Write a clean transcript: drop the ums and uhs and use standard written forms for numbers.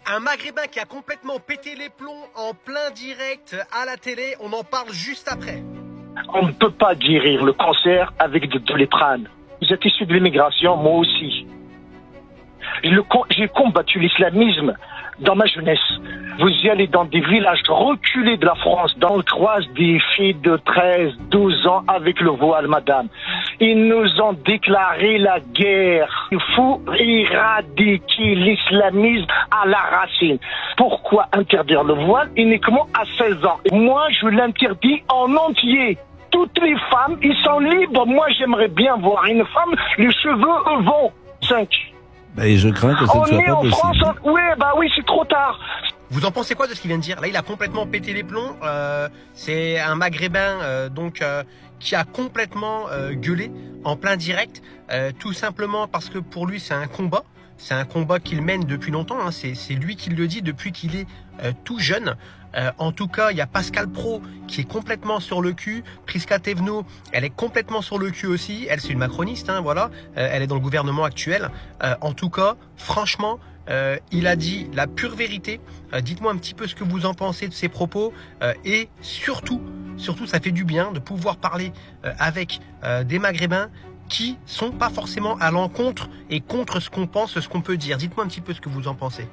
Un Maghrébin qui a complètement pété les plombs en plein direct à la télé, on en parle juste après. On ne peut pas guérir le cancer avec de Doliprane. Vous êtes issu de l'immigration, moi aussi. J'ai combattu l'islamisme dans ma jeunesse. Vous y allez dans des villages reculés de la France, dans on croise des filles de 13, 12 ans avec le voile, madame. Ils nous ont déclaré la guerre. Il faut éradiquer l'islamisme à la racine. Pourquoi interdire le voile uniquement à 16 ans? Moi, je l'interdis en entier. Toutes les femmes, ils sont libres. Moi, j'aimerais bien voir une femme, les cheveux vont. 5. Et je crains que ça ne soit pas possible. France, oui, c'est trop tard. Vous en pensez quoi de ce qu'il vient de dire? Là, il a complètement pété les plombs. C'est un Maghrébin qui a complètement gueulé en plein direct, tout simplement parce que pour lui, c'est un combat. C'est un combat qu'il mène depuis longtemps. Hein. C'est lui qui le dit depuis qu'il est tout jeune. En tout cas, il y a Pascal Praud qui est complètement sur le cul. Prisca Thévenot, elle est complètement sur le cul aussi. Elle, c'est une macroniste, hein, voilà. Elle est dans le gouvernement actuel. En tout cas, franchement, il a dit la pure vérité. Dites-moi un petit peu ce que vous en pensez de ses propos. Et surtout, ça fait du bien de pouvoir parler avec des Maghrébins qui sont pas forcément à l'encontre et contre ce qu'on pense, ce qu'on peut dire. Dites-moi un petit peu ce que vous en pensez.